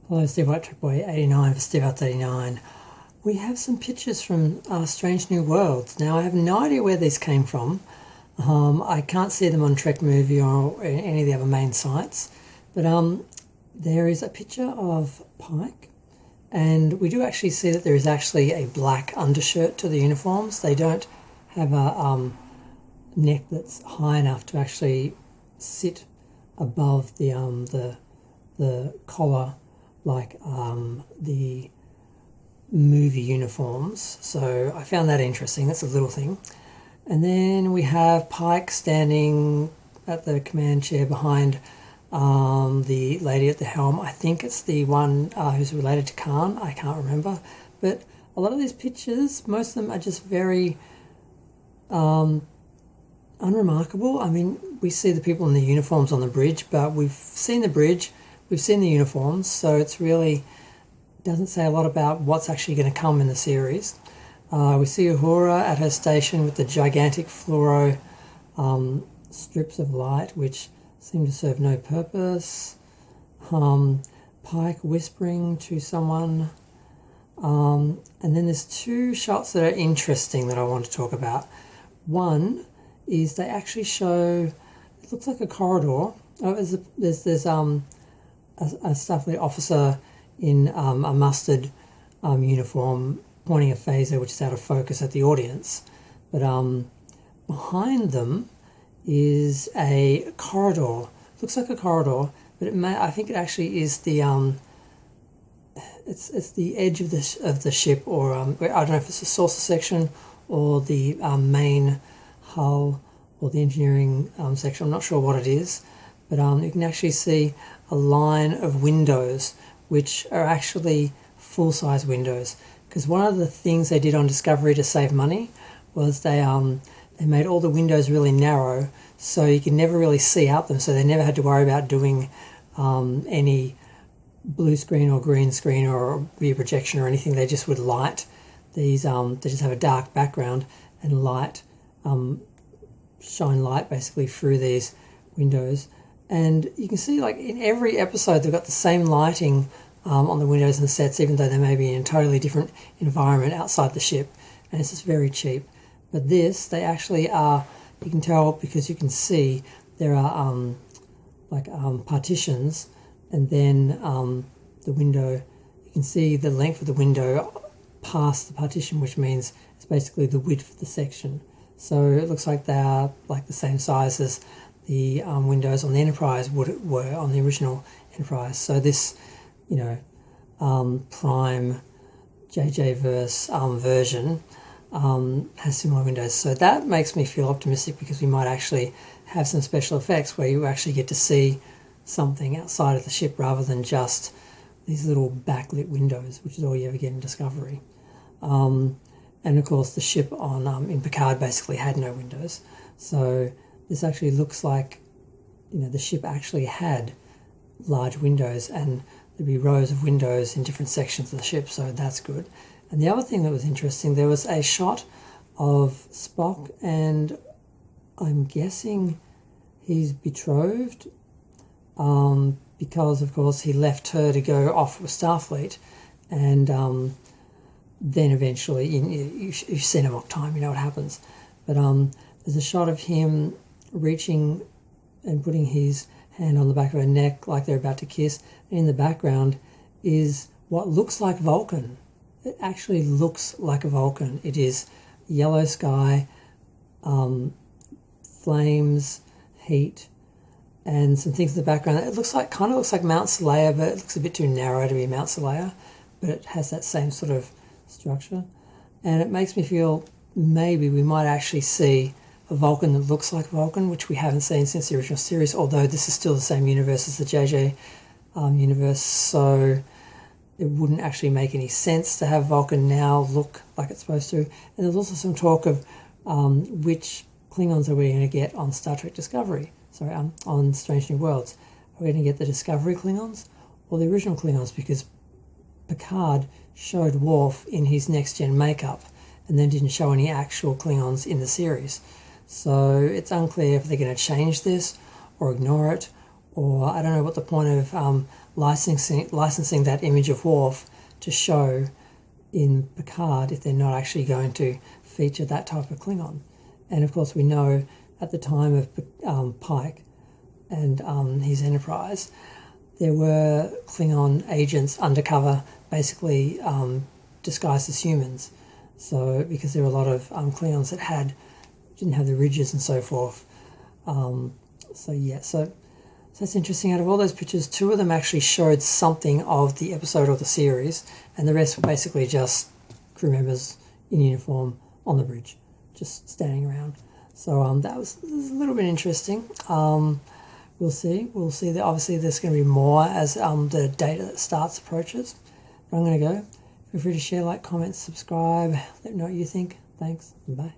Hello, Steve White, Track Boy 89 for Steve Arts 89. We have some pictures from Strange New Worlds. Now, I have no idea where these came from. I can't see them on Trek Movie or any of the other main sites. But there is a picture of Pike, and we do actually see that there is actually a black undershirt to the uniforms. They don't have a neck that's high enough to actually sit above the collar like the movie uniforms. So I found that interesting. That's a little thing. And then we have Pike standing at the command chair behind the lady at the helm. I think it's the one who's related to Khan. I can't remember. But a lot of these pictures, most of them are just very unremarkable. I mean, we see the people in the uniforms on the bridge, but we've seen the bridge, we've seen the uniforms, so it's really doesn't say a lot about what's actually going to come in the series. We see Uhura at her station with the gigantic fluoro strips of light, which seem to serve no purpose. Pike whispering to someone. And then there's two shots that are interesting that I want to talk about. One is they actually show, it looks like a corridor. There's a Starfleet officer in a mustard uniform pointing a phaser which is out of focus at the audience. But behind them is a corridor. Looks like a corridor, but I think it actually is the it's the edge of the ship, or I don't know if it's the saucer section or the main hull or the engineering section. I'm not sure what it is, but you can actually see a line of windows which are actually full-size windows, because one of the things they did on Discovery to save money was they made all the windows really narrow so you could never really see out them, so they never had to worry about doing any blue screen or green screen or rear projection or anything. They just would light these, they just have a dark background and light, shine light basically through these windows. And you can see, like, in every episode they've got the same lighting on the windows and the sets, even though they may be in a totally different environment outside the ship, and it's just very cheap. But this, they actually are, you can tell because you can see there are partitions, and then the window, you can see the length of the window past the partition, which means it's basically the width of the section. So it looks like they are like the same size as the windows on the Enterprise were on the original Enterprise. So this, Prime JJ-verse version has similar windows. So that makes me feel optimistic, because we might actually have some special effects where you actually get to see something outside of the ship rather than just these little backlit windows, which is all you ever get in Discovery. And of course the ship in Picard basically had no windows. So this actually looks like, the ship actually had large windows, and there'd be rows of windows in different sections of the ship, so that's good. And the other thing that was interesting, there was a shot of Spock, and I'm guessing he's betrothed, because of course he left her to go off with Starfleet, and then eventually, you've seen Amok Time, you know what happens. But there's a shot of him reaching and putting his hand on the back of her neck like they're about to kiss, and in the background is what looks like Vulcan. It actually looks like a Vulcan. It is yellow sky, flames, heat, and some things in the background. It kind of looks like Mount Seleia, but it looks a bit too narrow to be Mount Seleia, but it has that same sort of structure, and it makes me feel maybe we might actually see a Vulcan that looks like Vulcan, which we haven't seen since the original series, although this is still the same universe as the JJ universe, so it wouldn't actually make any sense to have Vulcan now look like it's supposed to. And there's also some talk of which Klingons are we going to get on Star Trek Discovery, on Strange New Worlds. Are we going to get the Discovery Klingons or the original Klingons? Because Picard showed Worf in his next-gen makeup and then didn't show any actual Klingons in the series. So it's unclear if they're going to change this or ignore it, or I don't know what the point of licensing that image of Worf to show in Picard if they're not actually going to feature that type of Klingon. And of course we know at the time of Pike and his Enterprise, there were Klingon agents undercover, basically disguised as humans. So because there were a lot of Klingons that didn't have the ridges and so forth. So that's interesting. Out of all those pictures, 2 of them actually showed something of the episode or the series, and the rest were basically just crew members in uniform on the bridge, just standing around. So that was a little bit interesting. We'll see. That obviously there's going to be more as the date that starts approaches. But I'm going to go. Feel free to share, like, comment, subscribe. Let me know what you think. Thanks, and bye.